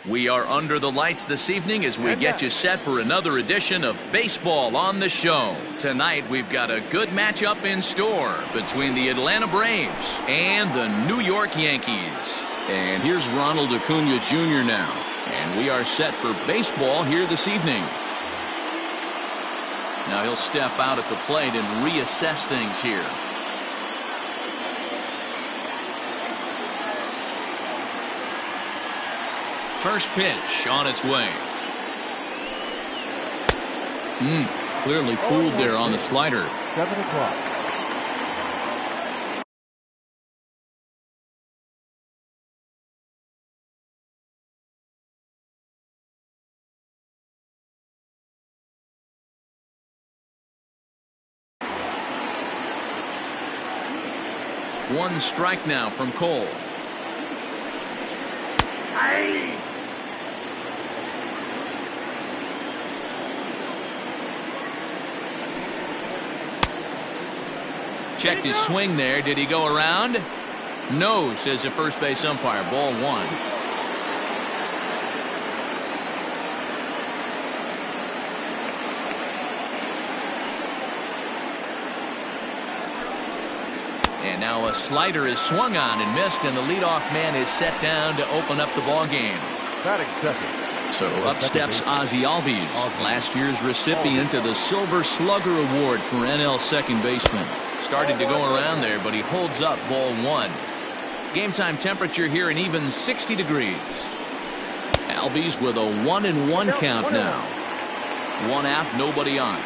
We are under the lights this evening as we get you set for another edition of Baseball on the Show. Tonight, we've got a good matchup in store between the Atlanta Braves and the New York Yankees. And here's Ronald Acuna Jr. now. And we are set for baseball here this evening. Now he'll step out at the plate and reassess things here. First pitch on its way. Clearly fooled there on the slider. 7 o'clock. One strike now from Cole. Checked his swing there. Did he go around? No, says the first base umpire. Ball one. And now a slider is swung on and missed, and the leadoff man is set down to open up the ball game. Batting second. So up steps Ozzie Albies, last year's recipient of the Silver Slugger Award for NL second baseman. Started to go around there, but he holds up. Ball one. Game time temperature here an even 60 degrees. Albies with a 1-1 count now. One out, nobody on.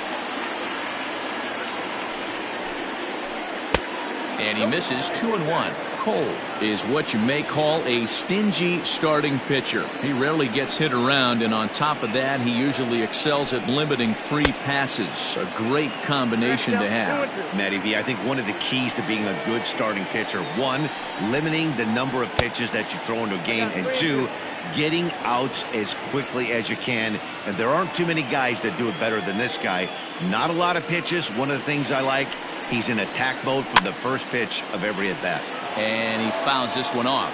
And he misses. 2-1. Cole is what you may call a stingy starting pitcher. He rarely gets hit around, and on top of that, he usually excels at limiting free passes. A great combination to have. Matty V, I think one of the keys to being a good starting pitcher, one, limiting the number of pitches that you throw into a game, and two, getting outs as quickly as you can. And there aren't too many guys that do it better than this guy. Not a lot of pitches. One of the things I like, he's in attack mode from the first pitch of every at-bat. And he fouls this one off.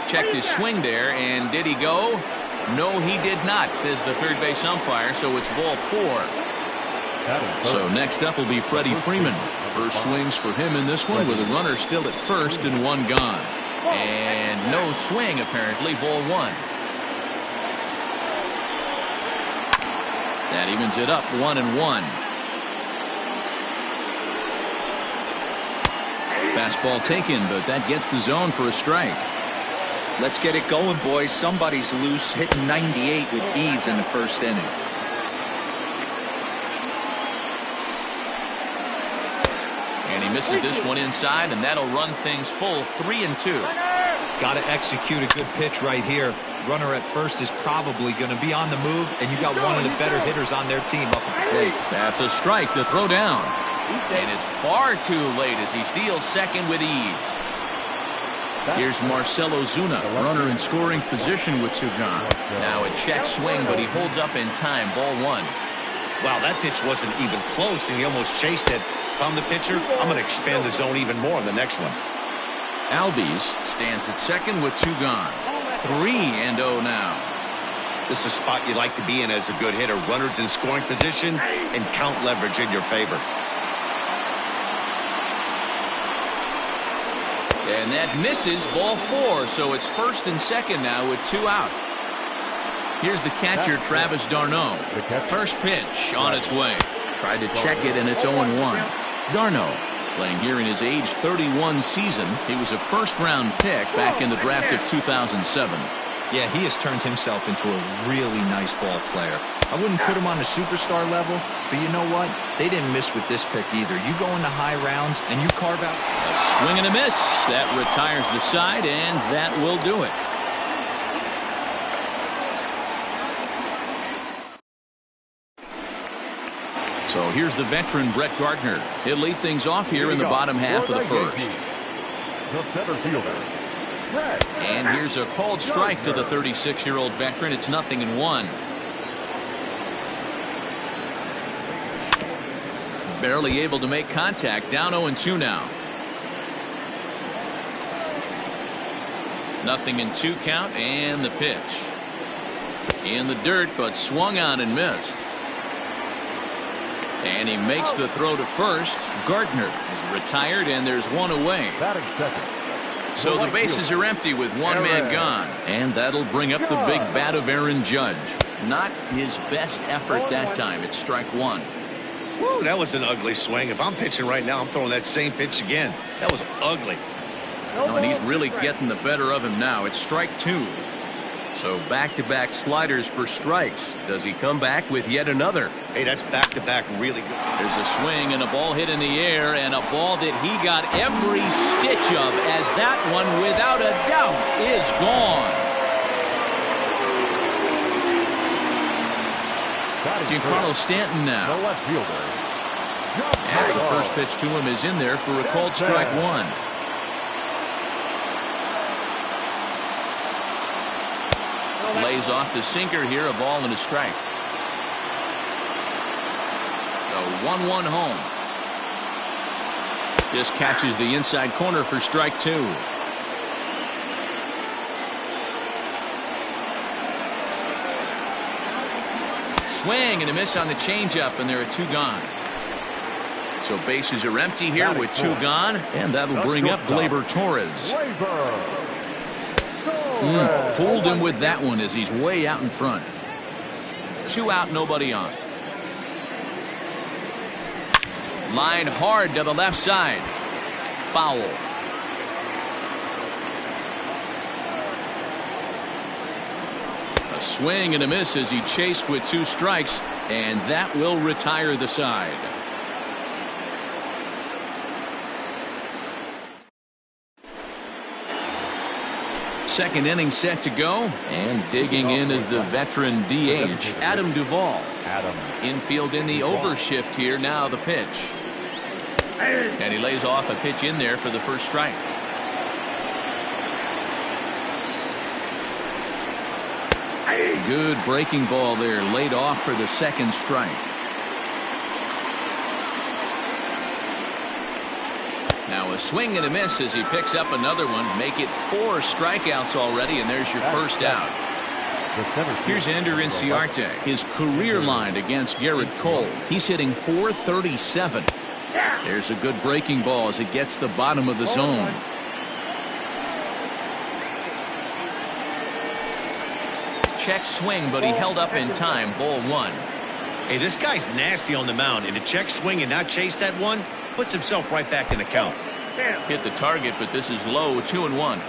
Checked his swing there, and did he go? No, he did not, says the third base umpire, so it's ball four. So next up will be Freddie Freeman. First swings for him in this one with a runner still at first and one gone. And no swing, apparently. Ball one. That evens it up 1-1. Fastball taken, but that gets the zone for a strike. Let's get it going, boys. Somebody's loose, hitting 98 with ease in the first inning. And he misses this one inside, and that'll run things full. 3-2. Got to execute a good pitch right here. Runner at first is probably going to be on the move, and you got one of the better hitters on their team up at the plate. That's a strike to throw down. And it's far too late as he steals second with ease. Here's Marcell Ozuna, runner in scoring position with two gone. Now a check swing, but he holds up in time. Ball one. Wow, that pitch wasn't even close, and he almost chased it. Found the pitcher. I'm going to expand the zone even more on the next one. Albies stands at second with two gone. 3-0 now. This is a spot you like to be in as a good hitter. Runners in scoring position and count leverage in your favor. And that misses. Ball four, so it's first and second now with two out. Here's the catcher, Travis d'Arnaud. First pitch on its way. Tried to check it, and it's 0-1. d'Arnaud, playing here in his age 31 season. He was a first-round pick back in the draft of 2007. Yeah, he has turned himself into a really nice ball player. I wouldn't put him on the superstar level, but you know what? They didn't miss with this pick either. You go into high rounds and you carve out. A swing and a miss. That retires the side, and that will do it. So here's the veteran Brett Gardner. He'll lead things off here in the bottom half of the first. The center fielder, Brett. And here's a called strike to the 36-year-old veteran. It's 0-1. Barely able to make contact. Down 0-2 now. 0-2 count, and the pitch. In the dirt, but swung on and missed. And he makes the throw to first. Gardner is retired, and there's one away. Batting second. So the bases are empty with one man gone. And that'll bring up the big bat of Aaron Judge. Not his best effort that time. It's strike one. Woo, that was an ugly swing. If I'm pitching right now, I'm throwing that same pitch again. That was ugly. No, and he's really getting the better of him now. It's strike two. So back-to-back sliders for strikes. Does he come back with yet another? Hey, that's back-to-back really good. There's a swing and a ball hit in the air, and a ball that he got every stitch of, as that one, without a doubt, is gone. Giancarlo Stanton now. The left fielder. As the first pitch to him is in there for a called strike one. Lays off the sinker here, a ball and a strike. The 1-1 home. Just catches the inside corner for strike two. Swing and a miss on the changeup, and there are two gone. So bases are empty here with two gone, and that'll bring up Gleyber Torres. Fooled him with that one as he's way out in front. 2 out, nobody on. Line hard to the left side. Foul. A swing and a miss as he chased with 2 strikes, and that will retire the side. Second inning set to go, and digging in is the veteran DH, Adam Duvall. Infield in the overshift here, now the pitch. And he lays off a pitch in there for the first strike. Good breaking ball there, laid off for the second strike. Now a swing and a miss as he picks up another one. Make it 4 strikeouts already, and there's your first out. Here's Ender Inciarte, his career line against Garrett Cole. He's hitting .437. There's a good breaking ball as it gets the bottom of the zone. Check swing, but he held up in time. Ball 1. Hey, this guy's nasty on the mound, and to check swing and not chase that one puts himself right back in the count. Hit the target, but this is low. 2-1.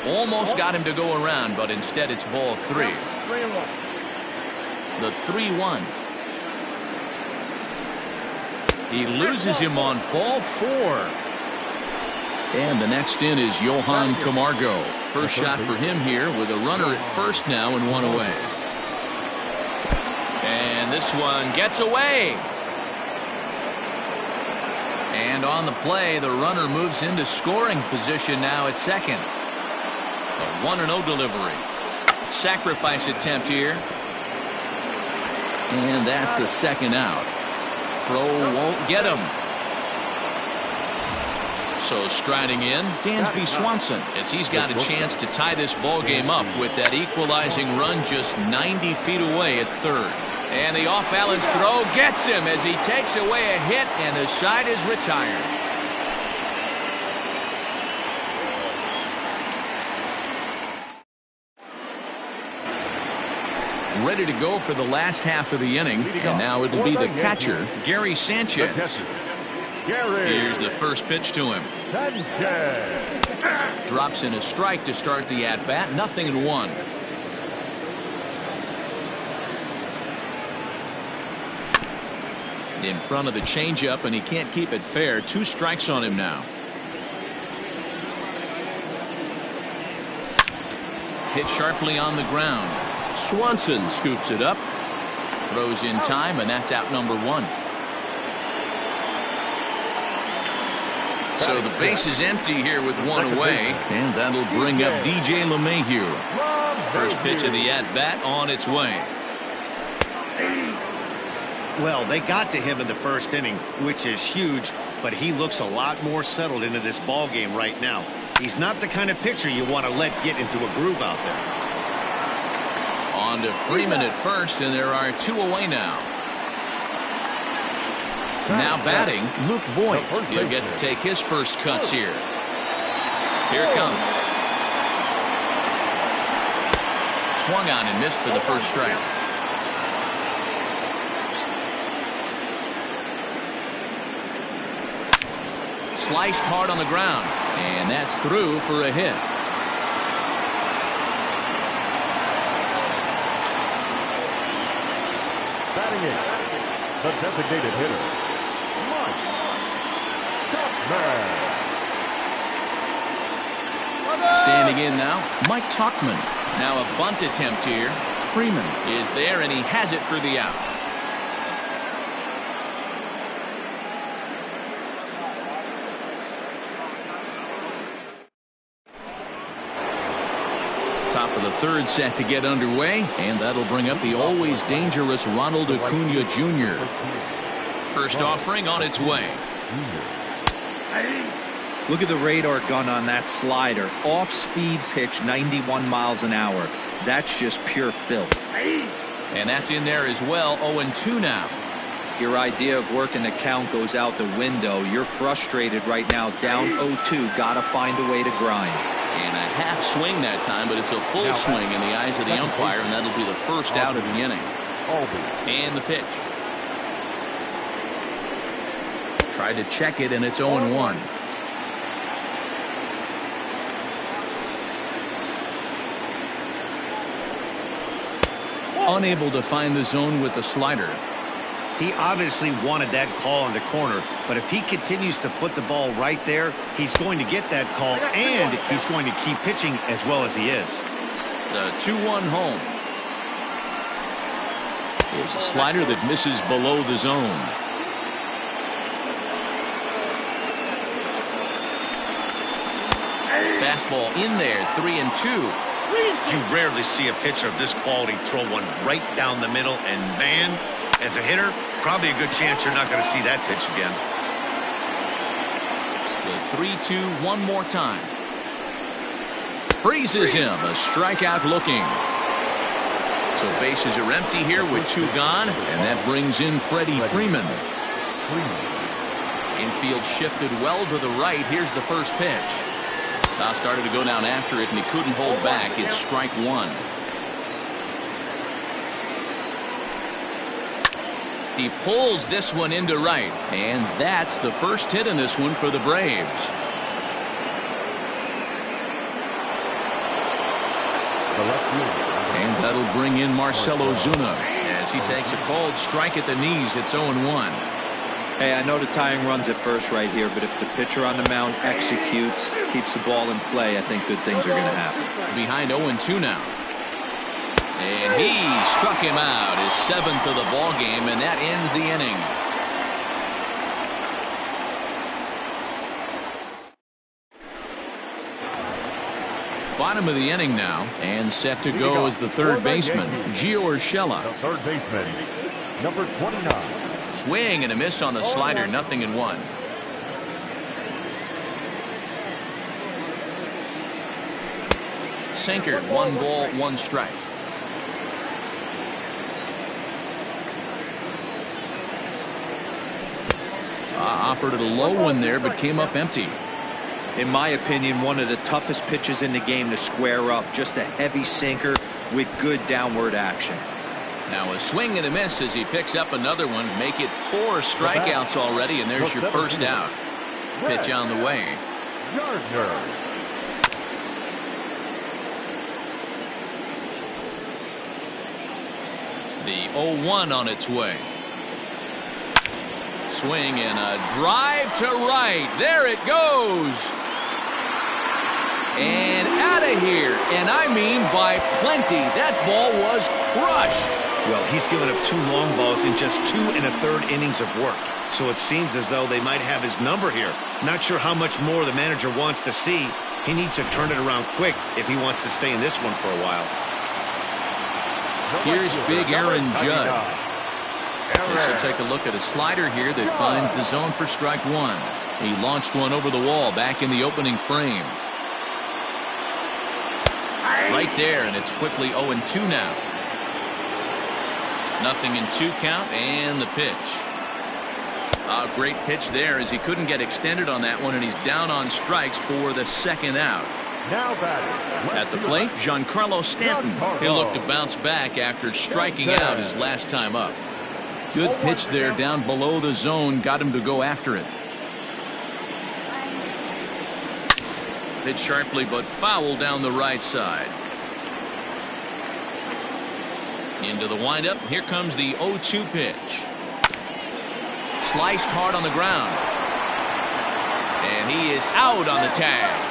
Almost got him to go around, but instead it's ball 3. The 3-1. He loses him on ball 4. And the next in is Johan Camargo. First shot for him here with a runner at first now and 1 away. And this one gets away. And on the play, the runner moves into scoring position now at second. A 1-0 delivery. Sacrifice attempt here. And that's the second out. Throw won't get him. So striding in, Dansby Swanson, as he's got a chance to tie this ball game up with that equalizing run just 90 feet away at third. And the off-balance throw gets him as he takes away a hit, and the side is retired. Ready to go for the last half of the inning, and now it'll be the catcher, Gary Sanchez. Here's the first pitch to him. Drops in a strike to start the at-bat. 0-1. In front of the changeup, and he can't keep it fair. 2 strikes on him now. Hit sharply on the ground. Swanson scoops it up. Throws in time, and that's out number 1. So the base is empty here with 1 away, and that'll bring up DJ LeMahieu. First pitch of the at-bat on its way. Well, they got to him in the first inning, which is huge. but he looks a lot more settled into this ball game right now. He's not the kind of pitcher you want to let get into a groove out there. On to Freeman at first, and there are 2 away now. Now batting, Luke Voigt. He'll get to take his first cuts here. Here it comes. Swung on and missed for the first strike. Sliced hard on the ground, and that's through for a hit. Batting in, the designated hitter, Mike Tuchman. Standing in now, Mike Tuchman. Now a bunt attempt here. Freeman is there, and he has it for the out. Top of the third set to get underway, and that'll bring up the always dangerous Ronald Acuna Jr. First offering on its way. Look at the radar gun on that slider. Off-speed pitch, 91 miles an hour. That's just pure filth. And that's in there as well. 0-2 now. Your idea of working the count goes out the window. You're frustrated right now, down 0-2. Gotta find a way to grind. And a half swing that time, but it's a full swing in the eyes of the umpire, and that'll be the first out of the inning. And the pitch. Tried to check it, and it's 0-1. Unable to find the zone with the slider. He obviously wanted that call in the corner, but if he continues to put the ball right there, he's going to get that call, and he's going to keep pitching as well as he is. The 2-1 home. Here's a slider that misses below the zone. Fastball in there, 3-2. You rarely see a pitcher of this quality throw one right down the middle, and man, as a hitter, probably a good chance you're not going to see that pitch again. The 3-2 one more time. Freezes him, a strikeout looking. So bases are empty here with 2 gone, and that brings in Freddie Freeman. Infield shifted well to the right. Here's the first pitch. Now started to go down after it, and he couldn't hold back. It's strike 1. He pulls this one into right, and that's the first hit in this one for the Braves. And that'll bring in Marcell Ozuna as he takes a called strike at the knees. It's 0-1. Hey, I know the tying run's at first right here, but if the pitcher on the mound executes, keeps the ball in play, I think good things are going to happen. Behind 0-2 now. And he struck him out, his 7th of the ball game, and that ends the inning. Bottom of the inning now, and set to go as the third baseman, Gio Urshela. The third baseman, number 29. Swing and a miss on the slider, 0-1. Sinker, 1 ball, 1 strike. Offered it a low one there, but came up empty. In my opinion, one of the toughest pitches in the game to square up. Just a heavy sinker with good downward action. Now a swing and a miss as he picks up another one. Make it 4 strikeouts already, and there's your first out. Pitch on the way. The 0-1 on its way. Swing and a drive to right. There it goes. And out of here. And I mean by plenty. That ball was crushed. Well, he's given up 2 long balls in just 2 1/3 innings of work. So it seems as though they might have his number here. Not sure how much more the manager wants to see. He needs to turn it around quick if he wants to stay in this one for a while. Here's big Aaron Judge. This will take a look at a slider here that finds the zone for strike one. He launched one over the wall back in the opening frame. Right there, and it's quickly 0-2 now. 0-2 count, and the pitch. A great pitch there as he couldn't get extended on that one, and he's down on strikes for the second out. Now batting. At the plate, Giancarlo Stanton. He'll look to bounce back after striking out his last time up. Good pitch there down below the zone, got him to go after it. Hit sharply but foul down the right side. Into the windup. Here comes the 0-2 pitch. Sliced hard on the ground. And he is out on the tag.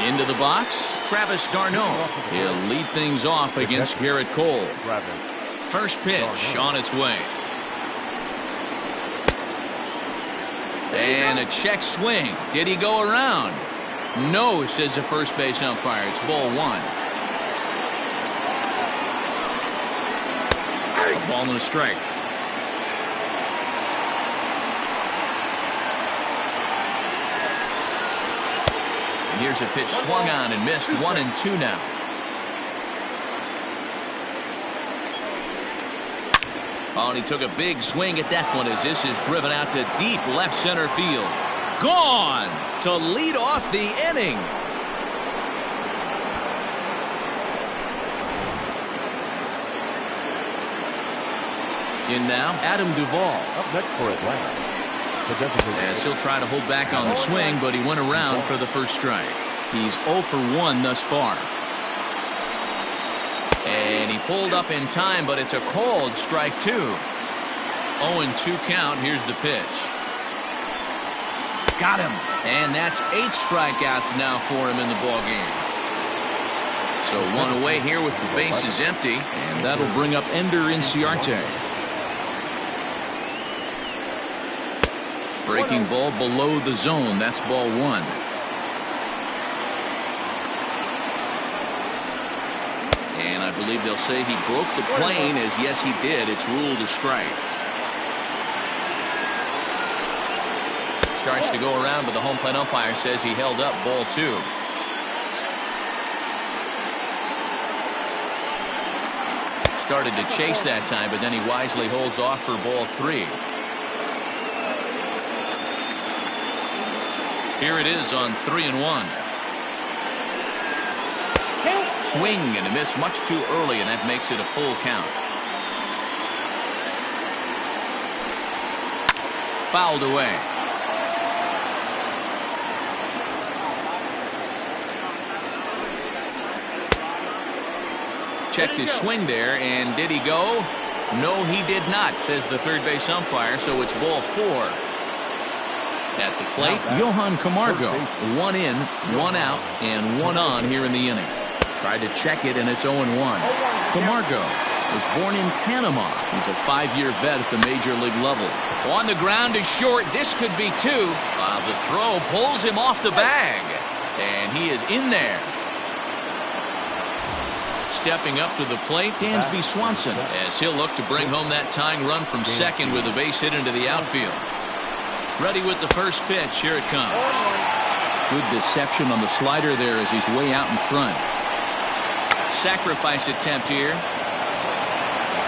Into the box, Travis d'Arnaud. He'll lead things off against Garrett Cole. First pitch on its way. And a check swing. Did he go around? No, says the first base umpire. It's ball one. A ball and a strike. And here's a pitch swung on and missed. 1-2 now. Oh, and he took a big swing at that one as this is driven out to deep left center field. Gone to lead off the inning. In now, Adam Duvall. Up next for Atlanta. As he'll try to hold back on the swing, but he went around for the first strike. He's 0 for 1 thus far. And he pulled up in time, but it's a called strike two. 0-2 count. Here's the pitch. Got him. And that's 8 strikeouts now for him in the ball game. So one away here with the bases empty, and that'll bring up Ender Inciarte. Breaking ball below the zone. That's ball one. And I believe they'll say he broke the plane, as yes he did. It's ruled a strike. Starts to go around, but the home plate umpire says he held up ball two. Started to chase that time, but then he wisely holds off for ball three. Here it is on 3-1. Swing and a miss much too early, and that makes it a full count. Fouled away. Checked his swing there, and did he go? No, he did not, says the third base umpire, so it's ball four. At the plate, Johan Camargo. 1 in, 1 out, and 1 on here in the inning. Tried to check it, and it's 0-1. Camargo was born in Panama. He's a 5-year vet at the major league level. On the ground to short. This could be two. The throw pulls him off the bag, and he is in there. Stepping up to the plate, Dansby Swanson, as he'll look to bring home that tying run from second with a base hit into the outfield. Ready with the first pitch. Here it comes. Good deception on the slider there as he's way out in front. Sacrifice attempt here.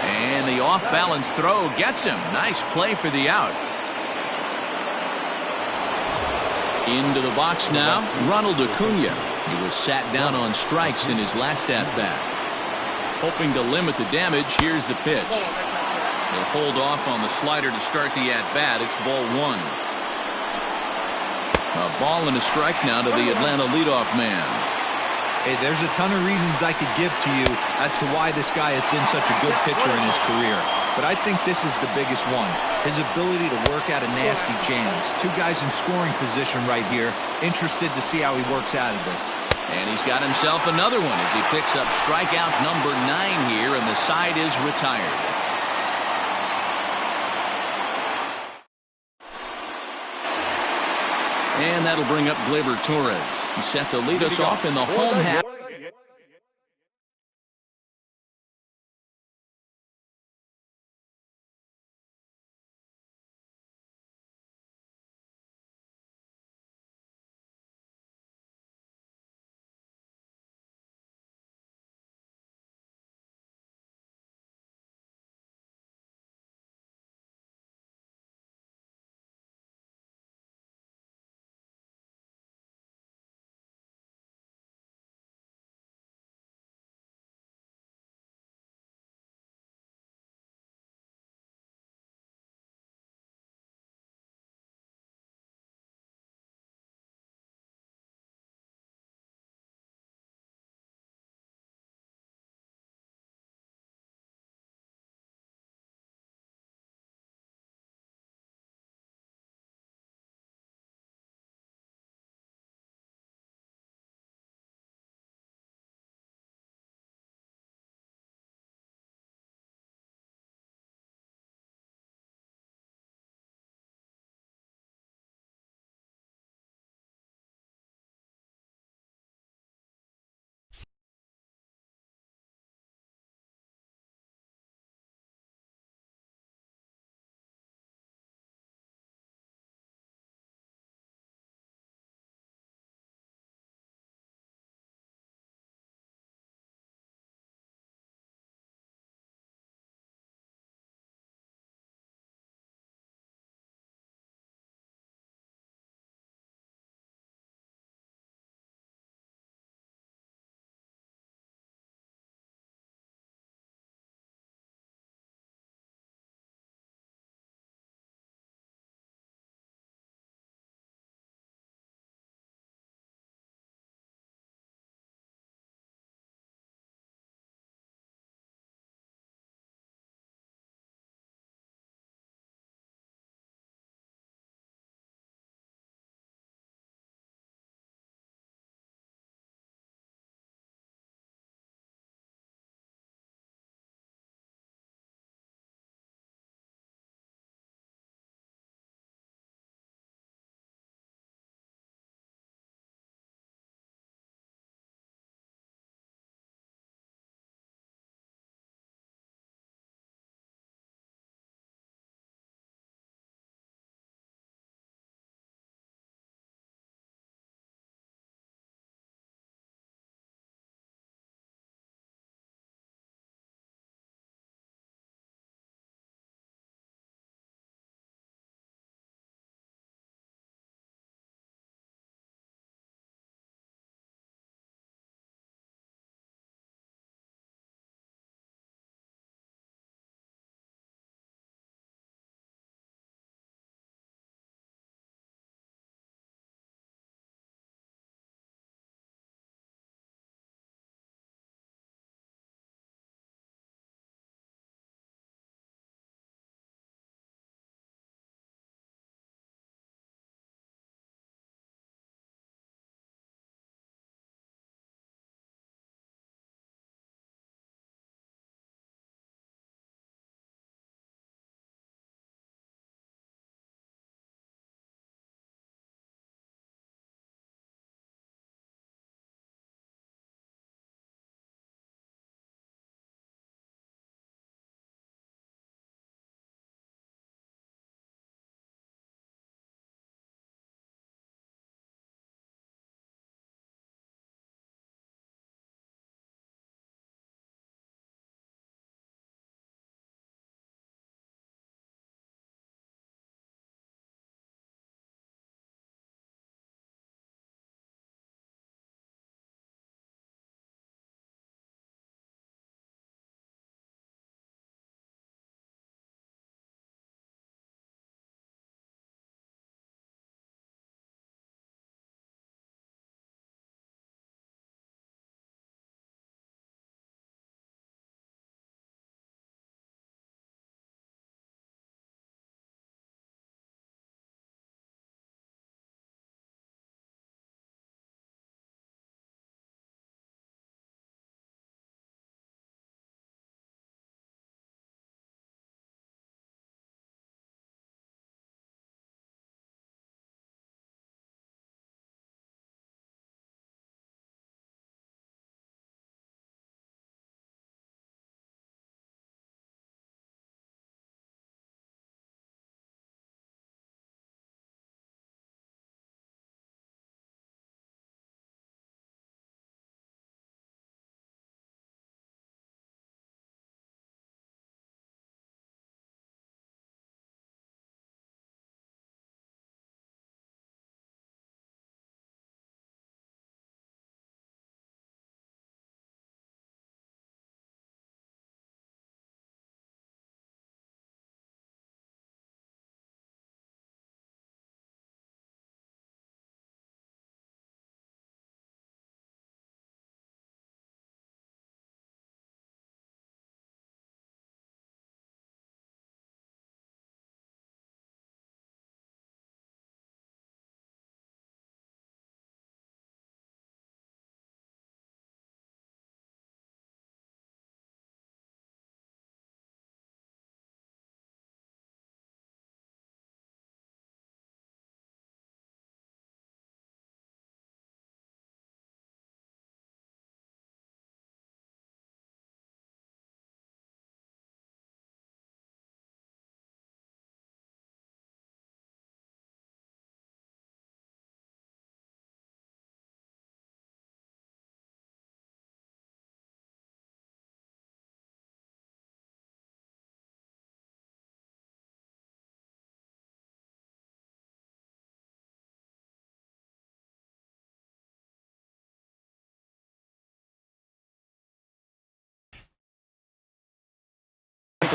And the off-balance throw gets him. Nice play for the out. Into the box now, Ronald Acuna. He was sat down on strikes in his last at-bat. Hoping to limit the damage, here's the pitch. He'll hold off on the slider to start the at-bat. It's ball one. A ball and a strike now to the Atlanta leadoff man. Hey, there's a ton of reasons I could give to you as to why this guy has been such a good pitcher in his career. But I think this is the biggest one. His ability to work out of nasty jams. 2 guys in scoring position right here. Interested to see how he works out of this. And he's got himself another one as he picks up strikeout number 9 here, and the side is retired. And that'll bring up Gleyber Torres. He's set to lead us off in the home half.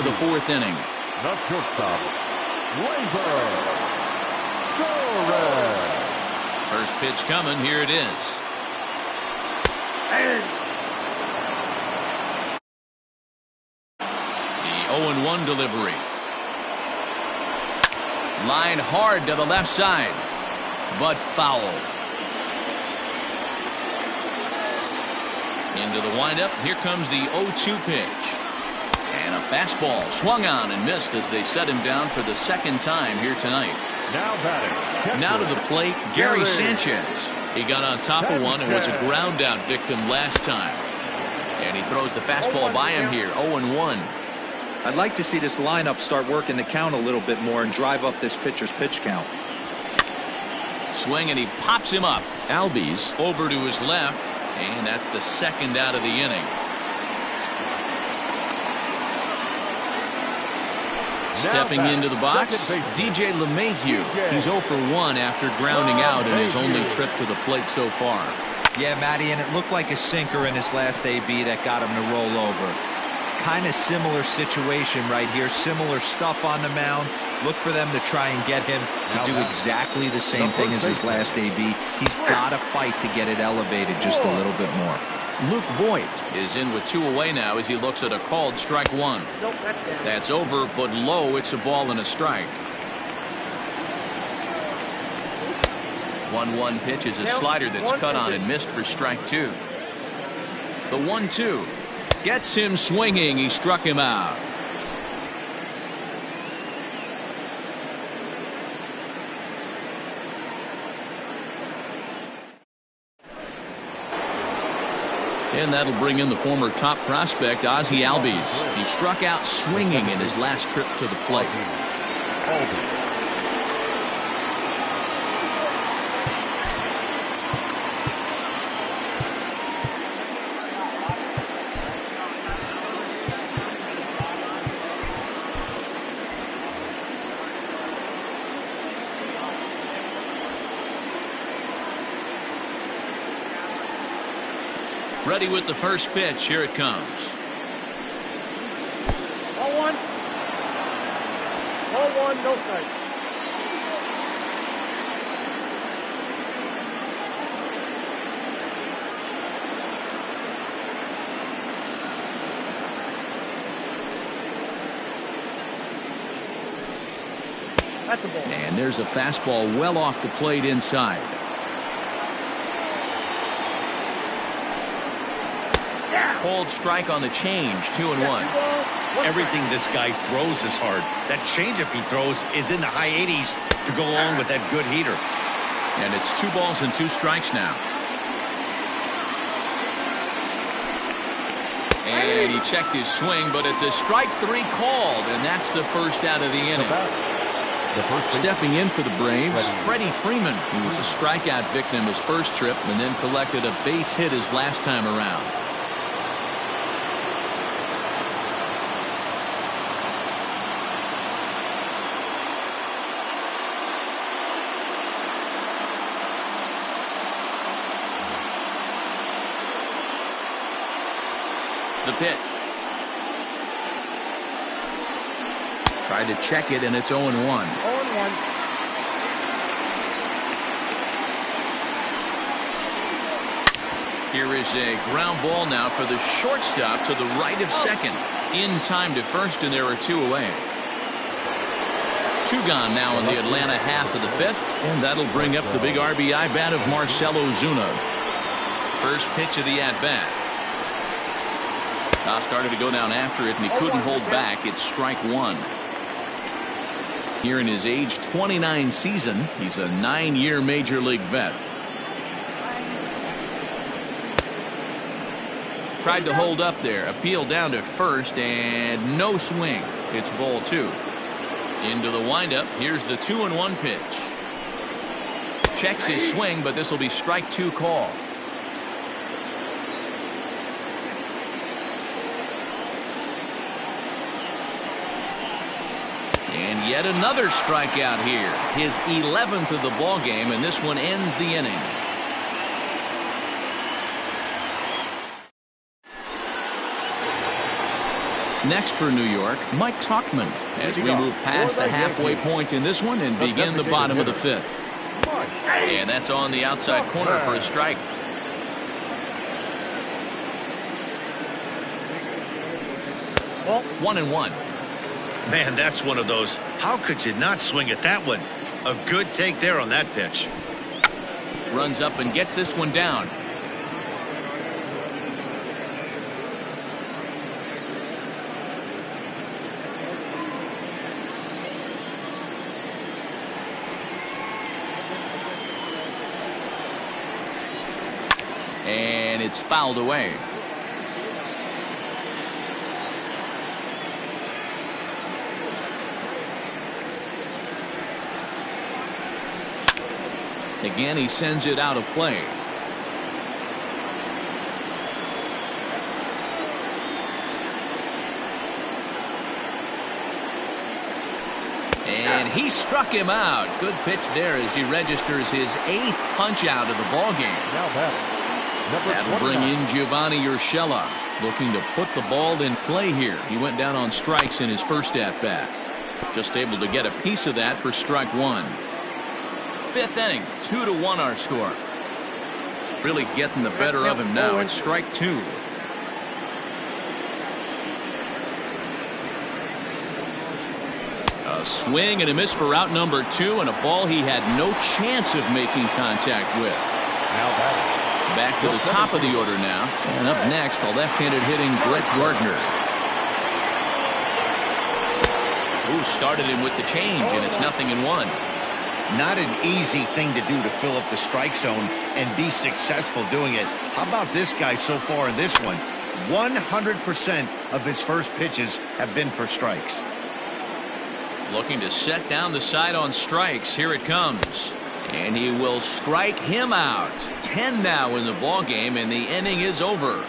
of the fourth inning. The shortstop, Torres. First pitch coming. Here it is. The 0-1 delivery. Line hard to the left side, but foul. Into the windup. Here comes the 0-2 pitch. And a fastball swung on and missed as they set him down for the second time here tonight. Now batting. Now to the plate, Gary Sanchez. He got on top of one and was a ground out victim last time. And he throws the fastball by him here, 0-1. I'd like to see this lineup start working the count a little bit more and drive up this pitcher's pitch count. Swing and he pops him up. Albies over to his left, and that's the second out of the inning. Stepping into the box, DJ LeMahieu. He's 0 for 1 after grounding out in his only trip to the plate so far. Yeah, Matty, and it looked like a sinker in his last AB that got him to roll over. Kind of similar situation right here. Similar stuff on the mound. Look for them to try and get him to do exactly the same thing as his last AB. He's got to fight to get it elevated just a little bit more. Luke Voigt is in with 2 away now as he looks at a called strike 1. That's over, but low. It's a ball and a strike. 1-1 pitch is a slider that's cut on and missed for strike 2. The 1-2 gets him swinging. He struck him out. And that'll bring in the former top prospect, Ozzie Albies. He struck out swinging in his last trip to the plate. Ready with the first pitch. Here it comes. 0-1. 0-1, no strike. That's a ball. And there's a fastball well off the plate inside. Cold strike on the change, 2-1. Everything this guy throws is hard. That changeup he throws is in the high 80s to go along with that good heater. And it's 2 balls and 2 strikes now. And he checked his swing, but it's a strike 3 called, and that's the first out of the inning. Stepping in for the Braves, Freddie Freeman. He was a strikeout victim his first trip and then collected a base hit his last time around. The pitch. Tried to check it, and it's 0-1. 0-1. Here is a ground ball now for the shortstop to the right of second. In time to first, and there are 2 away. 2 gone now in the Atlanta half of the 5th, and that'll bring up the big RBI bat of Marcell Ozuna. First pitch of the at-bat. Now started to go down after it, and he couldn't hold back. It's strike 1. Here in his age 29 season, he's a 9-year major league vet. Tried to hold up there, appeal down to first, and no swing. It's ball 2. Into the windup. Here's the 2-1 pitch. Checks his swing, but this will be strike 2 called. And yet another strikeout here. His 11th of the ball game, and this one ends the inning. Next for New York, Mike Tauchman, as we move past the halfway point in this one and begin the bottom of the fifth. And that's on the outside corner for a strike. Well, 1-1. Man, that's one of those. How could you not swing at that one? A good take there on that pitch. Runs up and gets this one down. And it's fouled away. Again, he sends it out of play. And he struck him out. Good pitch there as he registers his 8th punch out of the ball game. Now That'll bring in Giovanni Urshela, looking to put the ball in play here. He went down on strikes in his first at-bat. Just able to get a piece of that for strike one. 5th inning, 2-1 our score. Really getting the better of him now. It's strike two. A swing and a miss for out number 2, and a ball he had no chance of making contact with. Back to the top of the order now. And up next, the left-handed hitting Brett Gardner. Who started him with the change, and it's 0-1. Not an easy thing to do to fill up the strike zone and be successful doing it. How about this guy so far in this one? 100% of his first pitches have been for strikes. Looking to set down the side on strikes. Here it comes. And he will strike him out. 10 now in the ball game, and the inning is over.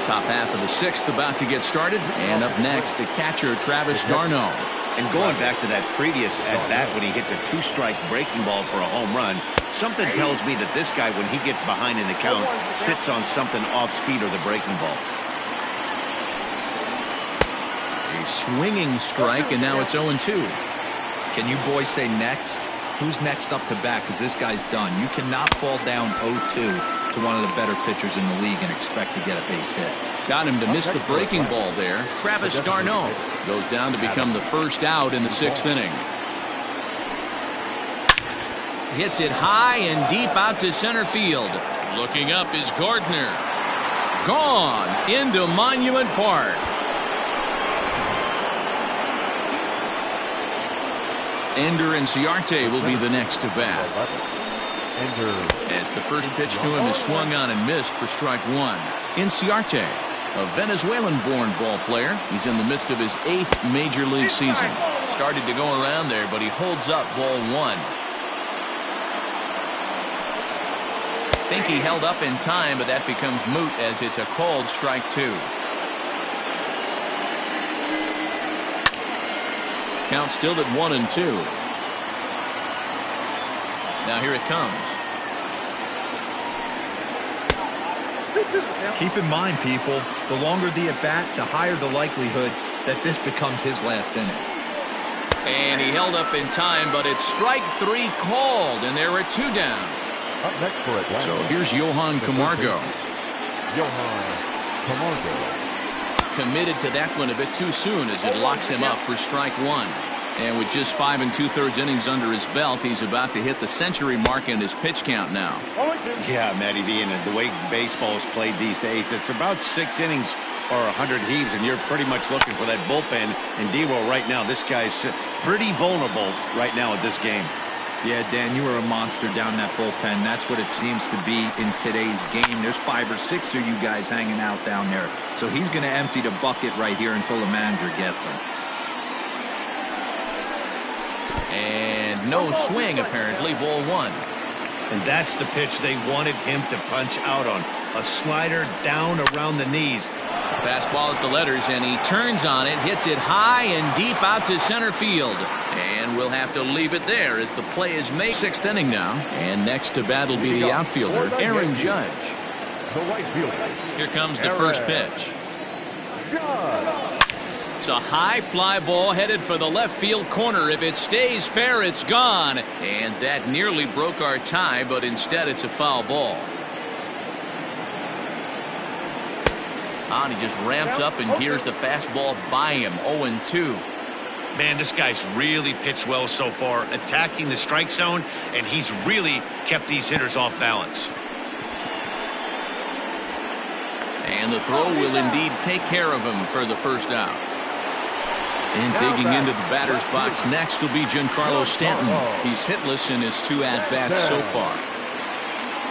Top half of the 6th about to get started. And up next, the catcher, Travis d'Arnaud. And going back to that previous at-bat when he hit the 2-strike breaking ball for a home run, something tells me that this guy, when he gets behind in the count, sits on something off-speed or the breaking ball. A swinging strike, and now it's 0-2. Can you boys say next? Who's next up to bat? Because this guy's done. You cannot fall down 0-2 to one of the better pitchers in the league and expect to get a base hit. Got him to miss the breaking ball there. Travis d'Arnaud goes down to become the first out in the 6th inning. Hits it high and deep out to center field. Looking up is Gardner. Gone into Monument Park. Ender Inciarte will be the next to bat. As the first pitch to him is swung on and missed for strike one. Inciarte, a Venezuelan-born ball player. He's in the midst of his 8th major league season. Started to go around there, but he holds up ball one. Think he held up in time, but that becomes moot as it's a called strike two. Count still at 1-2. Now here it comes. Keep in mind, people, the longer the at-bat, the higher the likelihood that this becomes his last inning. And he held up in time, but it's strike three called, and there are 2 down. Up next for Atlanta. So here's Johan Camargo. Committed to that one a bit too soon as it locks him up for strike one. And with just 5 2/3 innings under his belt, he's about to hit the century mark in his pitch count now. Yeah, Matty V, and the way baseball is played these days, it's about 6 innings or 100 heaves, and you're pretty much looking for that bullpen. And D-Roll right now, this guy's pretty vulnerable right now at this game. Yeah, Dan, you were a monster down that bullpen. That's what it seems to be in today's game. There's 5 or 6 of you guys hanging out down there. So he's going to empty the bucket right here until the manager gets him. And no swing, apparently, ball one. And that's the pitch they wanted him to punch out on. A slider down around the knees. Fastball at the letters, and he turns on it, hits it high and deep out to center field. And we'll have to leave it there as the play is made. 6th inning now, and next to bat will be the outfielder, Aaron Judge. The right fielder. Here comes the first pitch. It's a high fly ball headed for the left field corner. If it stays fair, it's gone. And that nearly broke our tie, but instead it's a foul ball. And he just ramps up and here's the fastball by him. 0-2. Man, this guy's really pitched well so far, attacking the strike zone, and he's really kept these hitters off balance. And the throw will indeed take care of him for the first out. And digging into the batter's box next will be Giancarlo Stanton. He's hitless in his 2 at-bats so far.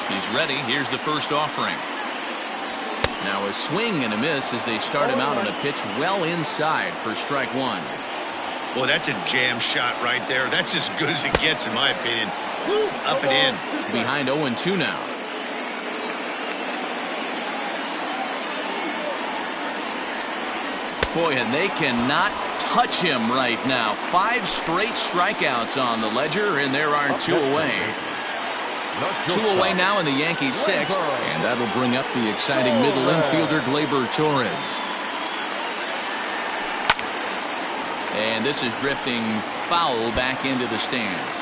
He's ready. Here's the first offering. Now a swing and a miss as they start him out on a pitch well inside for strike 1. Well, that's a jam shot right there. That's as good as it gets, in my opinion. Woo, up and in. Behind 0-2 now. Boy, and they cannot touch him right now. 5 straight strikeouts on the ledger, and there are 2 away. 2 away now in the Yankees' 6th, and that'll bring up the exciting middle infielder Gleyber Torres. And this is drifting foul back into the stands.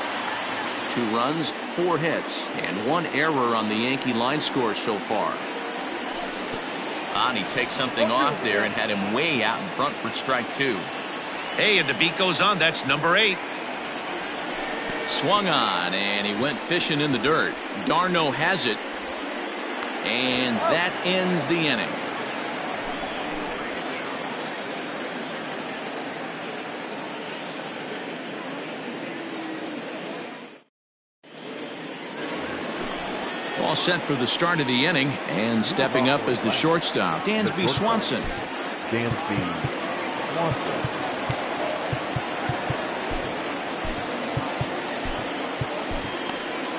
2 runs, 4 hits, and 1 error on the Yankee line score so far. And he takes something off there and had him way out in front for strike 2. Hey, and the beat goes on. That's number 8. Swung on, and he went fishing in the dirt. Darno has it, and that ends the inning. All set for the start of the inning, and stepping up as the shortstop, Dansby Swanson. Dansby Swanson.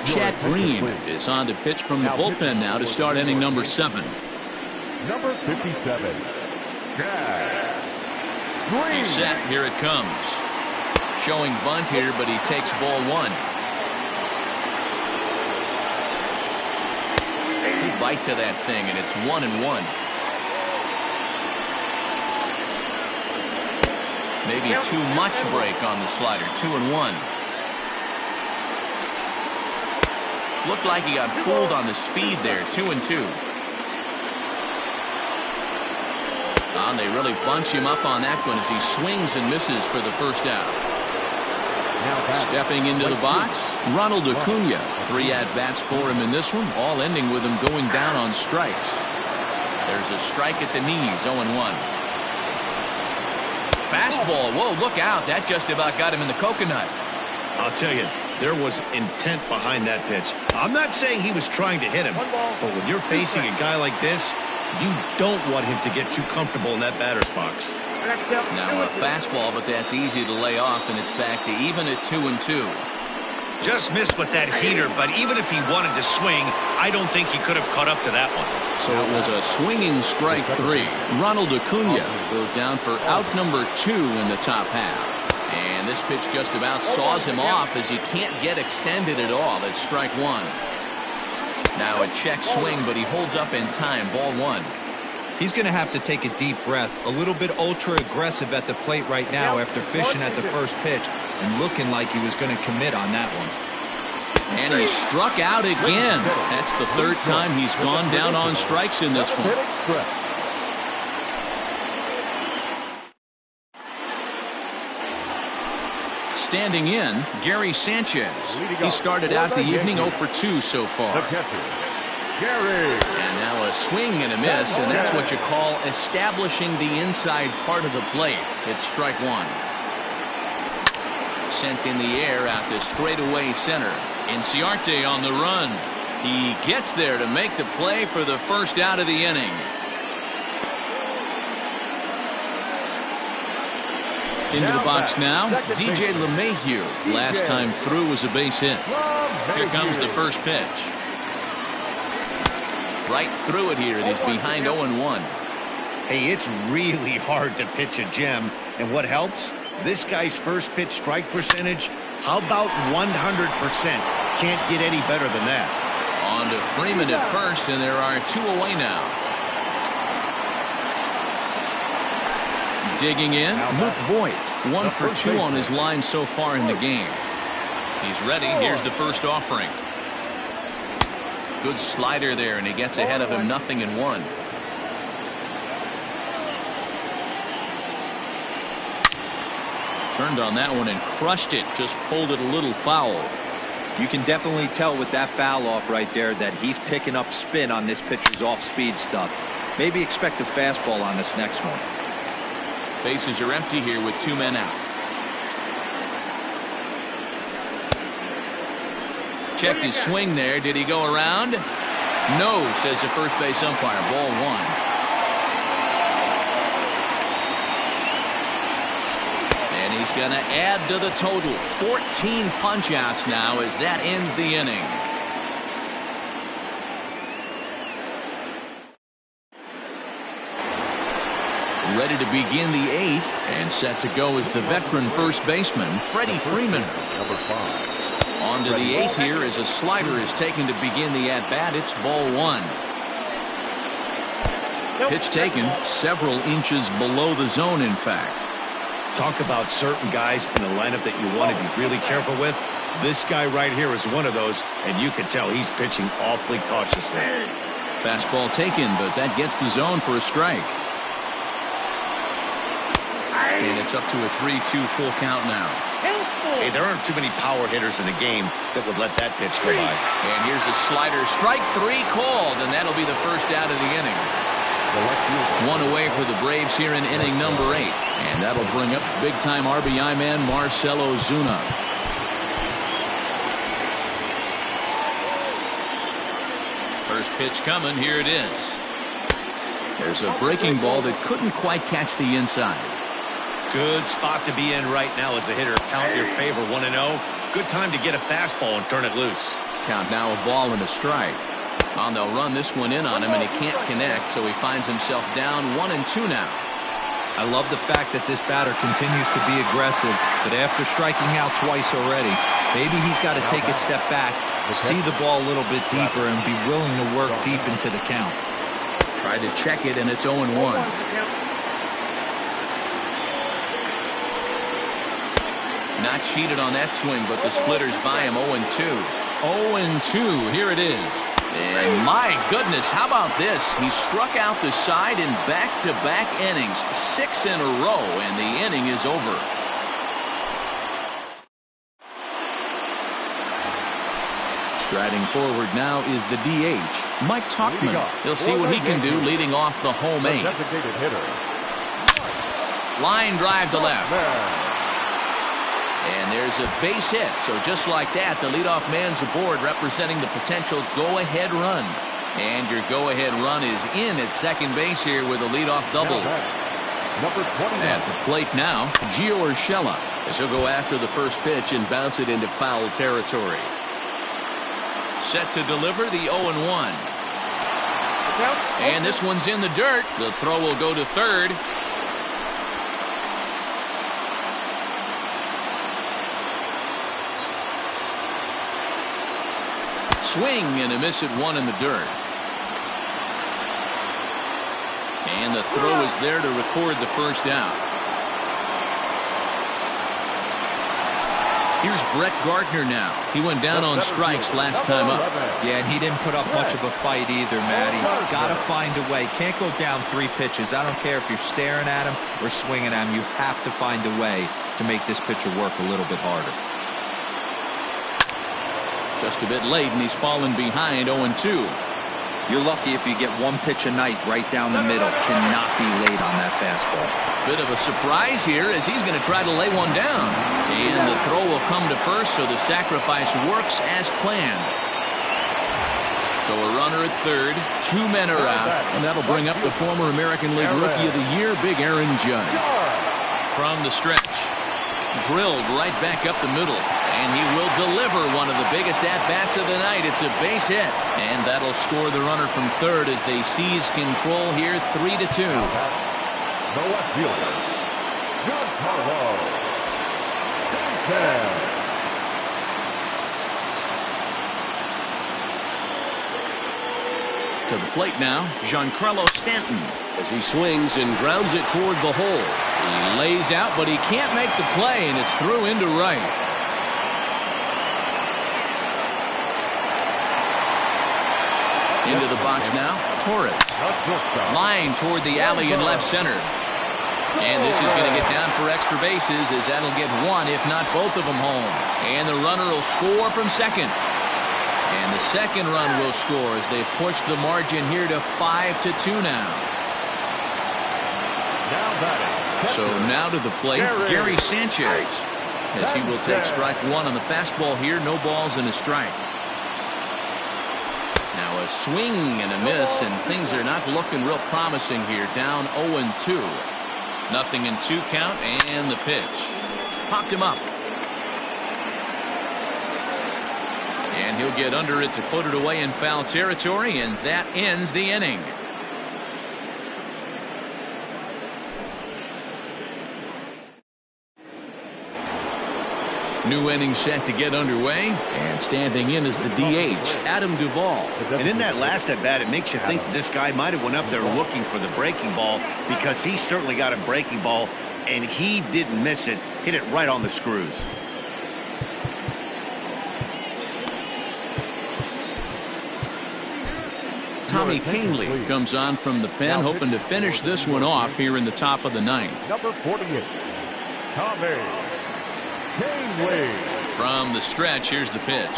Chad Green is on to pitch from the bullpen now to start inning number 7. Number 57, Chad Green. He's set. Here it comes. Showing bunt here, but he takes ball 1. He bite to that thing, and it's 1-1. Maybe too much break on the slider. 2-1. Looked like he got fooled on the speed there. 2-2. And they really bunch him up on that one as he swings and misses for the first out. Stepping into the box, Ronald Acuna. 3 at-bats for him in this one, all ending with him going down on strikes. There's a strike at the knees. 0-1. Fastball. Whoa, look out. That just about got him in the coconut. I'll tell you, there was intent behind that pitch. I'm not saying he was trying to hit him, but when you're facing a guy like this, you don't want him to get too comfortable in that batter's box. Now a fastball, but that's easy to lay off, and it's back to even at 2-2. Just missed with that heater, but even if he wanted to swing, I don't think he could have caught up to that one. So it was a swinging strike 3. Ronald Acuna goes down for out number 2 in the top half. And this pitch just about saws him off as he can't get extended at all. It's strike 1. Now a check swing, but he holds up in time. Ball 1. He's going to have to take a deep breath. A little bit ultra aggressive at the plate right now after fishing at the first pitch and looking like he was going to commit on that one. And he struck out again. That's the 3rd time he's gone down on strikes in this one. Standing in, Gary Sanchez. He started out the evening 0 for 2 so far. And now a swing and a miss, and that's what you call establishing the inside part of the plate. It's strike 1. Sent in the air out to straightaway center. Inciarte on the run. He gets there to make the play for the first out of the inning. Into the box now, DJ LeMahieu. Last time through was a base hit. Here comes the first pitch. Right through it here. He's behind 0-1. Hey, it's really hard to pitch a gem. And what helps? This guy's first pitch strike percentage, how about 100%? Can't get any better than that. On to Freeman at first, and there are 2 away now. Digging in, Luke Voigt. 1 for 2 on his line so far in the game. He's ready. Here's the first offering. Good slider there, and he gets ahead of him 0-1. Turned on that one and crushed it. Just pulled it a little foul. You can definitely tell with that foul off right there that he's picking up spin on this pitcher's off-speed stuff. Maybe expect a fastball on this next one. Bases are empty here with 2 men out. Checked his swing there. Did he go around? No, says the first base umpire. Ball 1. He's going to add to the total. 14 punch-outs now as that ends the inning. Ready to begin the 8th and set to go is the veteran first baseman, Freddie Freeman. Number 5. On to the 8th here as a slider is taken to begin the at-bat. It's ball 1. Pitch taken several inches below the zone, in fact. Talk about certain guys in the lineup that you want to be really careful with. This guy right here is one of those, and you can tell he's pitching awfully cautiously. Fastball taken, but that gets the zone for a strike. And it's up to a 3-2 full count now. Hey, there aren't too many power hitters in the game that would let that pitch go by. And here's a slider. Strike 3 called, and that'll be the first out of the inning. 1 away for the Braves here in inning number 8. And that'll bring up big-time RBI man Marcell Ozuna. First pitch coming. Here it is. There's a breaking ball that couldn't quite catch the inside. Good spot to be in right now as a hitter. Count your favor 1-0. Good time to get a fastball and turn it loose. Count now a ball and a strike. They'll run this one in on him, and he can't connect, so he finds himself down 1-2 now. I love the fact that this batter continues to be aggressive, but after striking out twice already, maybe he's got to take a step back, see the ball a little bit deeper, and be willing to work deep into the count. Tried to check it, and it's 0-1. Not cheated on that swing, but the splitter's by him. 0-2. 0-2. Here it is. And my goodness, how about this? He struck out the side in back-to-back innings, 6 in a row, and the inning is over. Striding forward now is the DH, Mike Tauchman. He'll see what he can do leading off the home 8. Line drive to left. And there's a base hit. So just like that, the leadoff man's aboard, representing the potential go-ahead run. And your go-ahead run is in at second base here with a leadoff double. At the plate now, Gio Urshela, as he'll go after the first pitch and bounce it into foul territory. Set to deliver the 0-1. And this one's in the dirt. The throw will go to third. Swing and a miss at 1 in the dirt. And the throw is there to record the first out. Here's Brett Gardner now. He went down on strikes last time up. Yeah, and he didn't put up much of a fight either, Matty. Got to find a way. Can't go down 3 pitches. I don't care if you're staring at him or swinging at him. You have to find a way to make this pitcher work a little bit harder. Just a bit late, and he's fallen behind 0-2. You're lucky if you get 1 pitch a night right down the middle. Cannot be late on that fastball. Bit of a surprise here as he's going to try to lay one down. And the throw will come to first, so the sacrifice works as planned. So a runner at third, 2 men are out, and that'll bring up the former American League Rookie of the Year, Big Aaron Judge. From the stretch, drilled right back up the middle. And he will deliver one of the biggest at-bats of the night. It's a base hit. And that'll score the runner from third as they seize control here, 3-2. The left fielder, Giancarlo. To the plate now, Giancarlo Stanton, as he swings and grounds it toward the hole. He lays out, but he can't make the play, and it's through into right. Into the box now, Torres. Line toward the alley in left center. And this is going to get down for extra bases, as that'll get one, if not both of them, home. And the runner will score from second. And the second run will score as they push the margin here to 5-2 now. So now to the plate, Gary Sanchez, as he will take strike one on the fastball here. No balls and a strike. Now a swing and a miss, and things are not looking real promising here. Down 0-2. Nothing in 2 count, and the pitch. Popped him up. And he'll get under it to put it away in foul territory, and that ends the inning. New inning set to get underway, and standing in is the DH, Adam Duvall. And in that last at bat, it makes you think that this guy might have went up there looking for the breaking ball, because he certainly got a breaking ball, and he didn't miss it. Hit it right on the screws. Tommy Kahnle comes on from the pen, hoping to finish this one off here in the top of the ninth. Number 48, Tommy Kahnle. From the stretch, here's the pitch.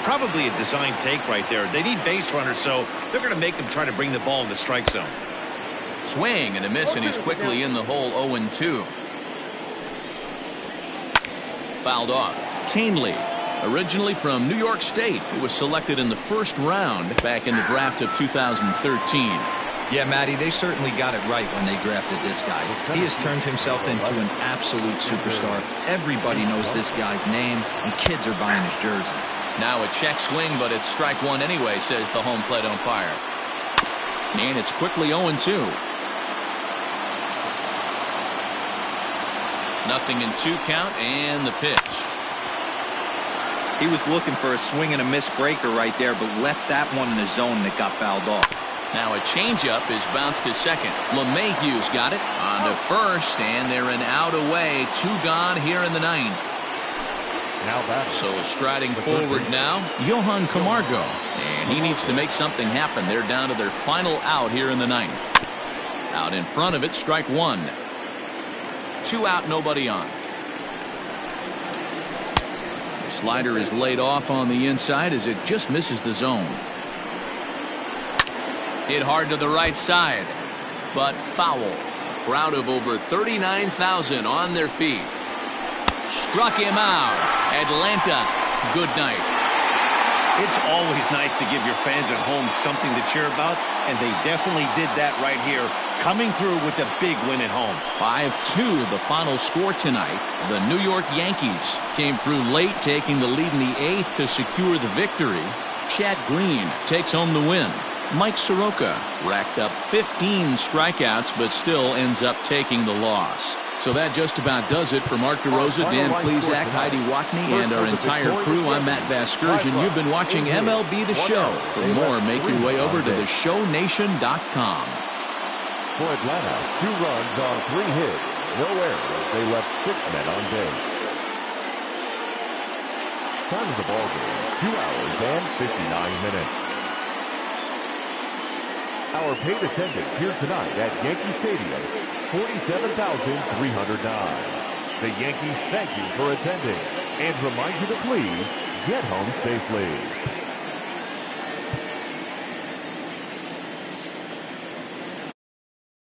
Probably a design take right there. They need base runners, so they're going to make them try to bring the ball in the strike zone. Swing and a miss, and he's quickly in the hole. 0-2. Fouled off. Kahnle, originally from New York State, who was selected in the first round back in the draft of 2013. Yeah, Matty, they certainly got it right when they drafted this guy. He has turned himself into an absolute superstar. Everybody knows this guy's name, and kids are buying his jerseys. Now a check swing, but it's strike one anyway, says the home plate umpire. And it's quickly 0-2. Nothing in 2 count, and the pitch. He was looking for a swing and a miss breaker right there, but left that one in the zone, and it got fouled off. Now a changeup is bounced to second. LeMahieu's got it on to first, and they're an out away. 2 gone here in the ninth. So striding forward now, Johan Camargo, and he needs to make something happen. They're down to their final out here in the ninth. Out in front of it, strike one. 2 out, nobody on. The slider is laid off on the inside as it just misses the zone. Hit hard to the right side, but foul. A crowd of over 39,000 on their feet. Struck him out. Atlanta, good night. It's always nice to give your fans at home something to cheer about, and they definitely did that right here, coming through with a big win at home. 5-2 the final score tonight. The New York Yankees came through late, taking the lead in the 8th to secure the victory. Chad Green takes home the win. Mike Soroka racked up 15 strikeouts, but still ends up taking the loss. So that just about does it for Mark DeRosa, Dan Plesac, Heidi Watney, and our entire crew. I'm Matt Vasgersian. You've been watching MLB The Show. For more, make your way over to theshownation.com. For Atlanta, 2 runs on 3 hits. No errors. They left 6 men on base. Time of the ball game, 2 hours and 59 minutes. Our paid attendance here tonight at Yankee Stadium, 47,309. The Yankees thank you for attending and remind you to please get home safely.